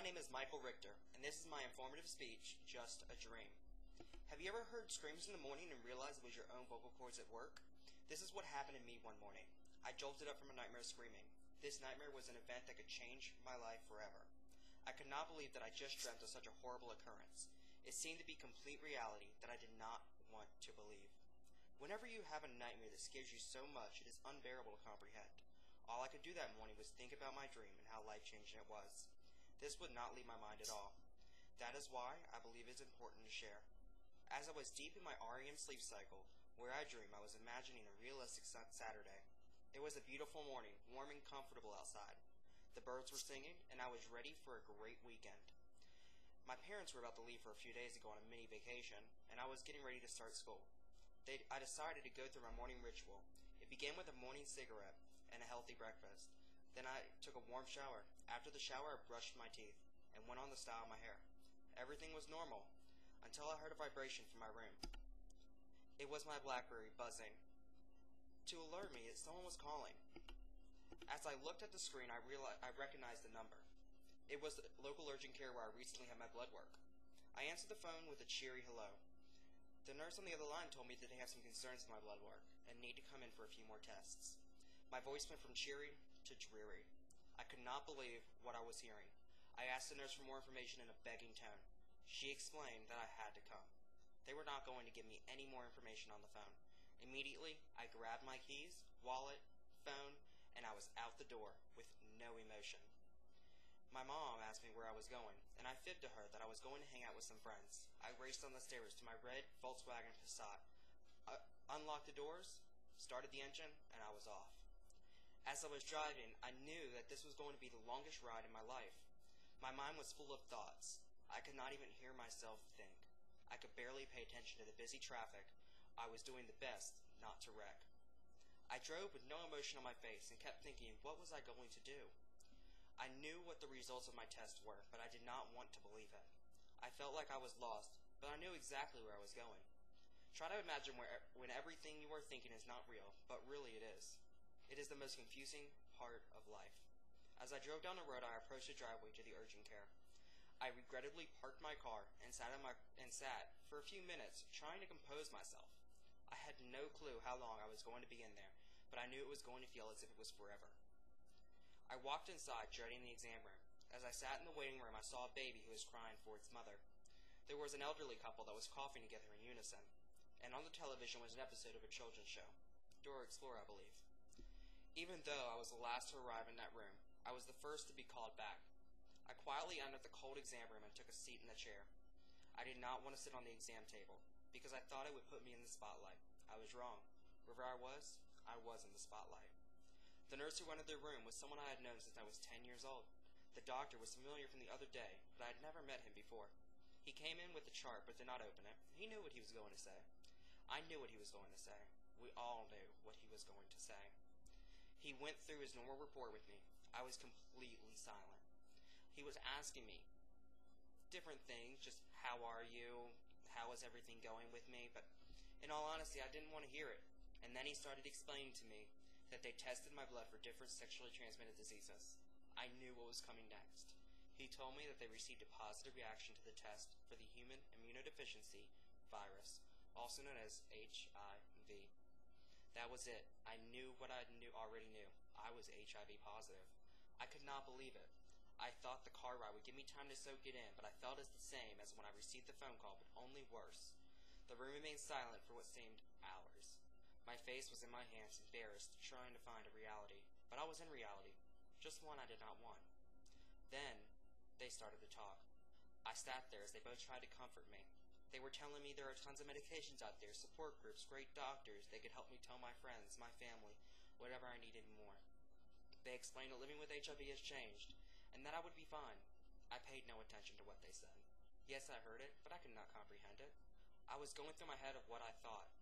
My name is Michael Richter, and this is my informative speech, Just a Dream. Have you ever heard screams in the morning and realized it was your own vocal cords at work? This is what happened to me one morning. I jolted up from a nightmare screaming. This nightmare was an event that could change my life forever. I could not believe that I just dreamt of such a horrible occurrence. It seemed to be complete reality that I did not want to believe. Whenever you have a nightmare that scares you so much, it is unbearable to comprehend. All I could do that morning was think about my dream and how life-changing it was. This would not leave my mind at all. That is why I believe it is important to share. As I was deep in my REM sleep cycle, where I dream, I was imagining a realistic Saturday. It was a beautiful morning, warm and comfortable outside. The birds were singing, and I was ready for a great weekend. My parents were about to leave for a few days to go on a mini vacation, and I was getting ready to start school. I decided to go through my morning ritual. It began with a morning cigarette and a healthy breakfast. Then I took a warm shower. After the shower, I brushed my teeth and went on to style my hair. Everything was normal until I heard a vibration from my room. It was my BlackBerry buzzing. To alert me that someone was calling. As I looked at the screen, I recognized the number. It was the local urgent care where I recently had my blood work. I answered the phone with a cheery hello. The nurse on the other line told me that they have some concerns with my blood work and need to come in for a few more tests. My voice went from cheery to dreary. I could not believe what I was hearing. I asked the nurse for more information in a begging tone. She explained that I had to come. They were not going to give me any more information on the phone. Immediately, I grabbed my keys, wallet, phone, and I was out the door with no emotion. My mom asked me where I was going, and I fibbed to her that I was going to hang out with some friends. I raced on the stairs to my red Volkswagen Passat. I unlocked the doors, started the engine, and I was off. As I was driving, I knew that this was going to be the longest ride in my life. My mind was full of thoughts. I could not even hear myself think. I could barely pay attention to the busy traffic. I was doing the best not to wreck. I drove with no emotion on my face and kept thinking, what was I going to do? I knew what the results of my test were, but I did not want to believe it. I felt like I was lost, but I knew exactly where I was going. Try to imagine when everything you are thinking is not real, but really it is. It is the most confusing part of life. As I drove down the road, I approached the driveway to the urgent care. I regrettably parked my car and sat for a few minutes trying to compose myself. I had no clue how long I was going to be in there, but I knew it was going to feel as if it was forever. I walked inside, dreading the exam room. As I sat in the waiting room, I saw a baby who was crying for its mother. There was an elderly couple that was coughing together in unison, and on the television was an episode of a children's show. Dora Explorer, I believe. Even though I was the last to arrive in that room, I was the first to be called back. I quietly entered the cold exam room and took a seat in the chair. I did not want to sit on the exam table, because I thought it would put me in the spotlight. I was wrong. Wherever I was in the spotlight. The nurse who entered the room was someone I had known since I was 10 years old. The doctor was familiar from the other day, but I had never met him before. He came in with the chart but did not open it. He knew what he was going to say. I knew what he was going to say. We all knew what he was going to say. He went through his normal report with me. I was completely silent. He was asking me different things, just how are you, how is everything going with me, but in all honesty, I didn't want to hear it. And then he started explaining to me that they tested my blood for different sexually transmitted diseases. I knew what was coming next. He told me that they received a positive reaction to the test for the human immunodeficiency virus, also known as HIV. That was it. I knew what I already knew. I was HIV positive. I could not believe it. I thought the car ride would give me time to soak it in, but I felt as the same as when I received the phone call, but only worse. The room remained silent for what seemed hours. My face was in my hands, embarrassed, trying to find a reality. But I was in reality, just one I did not want. Then, they started to talk. I sat there as they both tried to comfort me. They were telling me there are tons of medications out there, support groups, great doctors. They could help me tell my friends, my family, whatever I needed more. They explained that living with HIV has changed, and that I would be fine. I paid no attention to what they said. Yes, I heard it, but I could not comprehend it. I was going through my head of what I thought.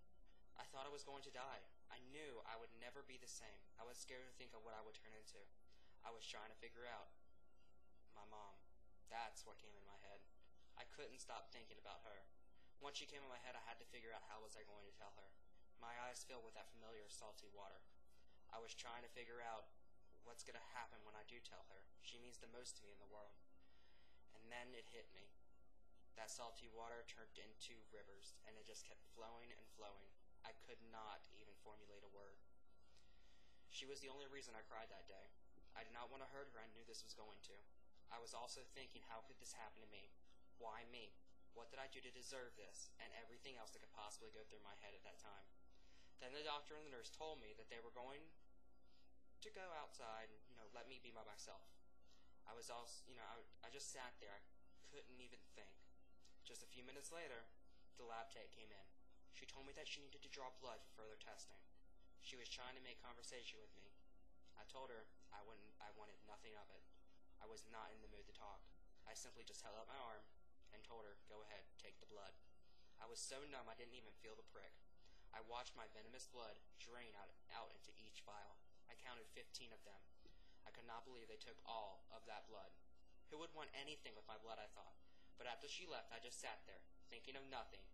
I thought I was going to die. I knew I would never be the same. I was scared to think of what I would turn into. I was trying to figure out my mom. That's what came in my head. I couldn't stop thinking about her. Once she came in my head, I had to figure out how was I going to tell her. My eyes filled with that familiar salty water. I was trying to figure out what's going to happen when I do tell her. She means the most to me in the world. And then it hit me. That salty water turned into rivers, and it just kept flowing and flowing. I could not even formulate a word. She was the only reason I cried that day. I did not want to hurt her. I knew this was going to. I was also thinking, how could this happen to me? Why me? What did I do to deserve this? And everything else that could possibly go through my head at that time. Then the doctor and the nurse told me that they were going to go outside and, let me be by myself. I was also, I just sat there. I couldn't even think. Just a few minutes later, the lab tech came in. She told me that she needed to draw blood for further testing. She was trying to make conversation with me. I told her I wanted nothing of it. I was not in the mood to talk. I simply just held out my arm and told her, go ahead, take the blood. I was so numb I didn't even feel the prick. I watched my venomous blood drain out into each vial. I counted 15 of them. I could not believe they took all of that blood. Who would want anything with my blood, I thought. But after she left, I just sat there, thinking of nothing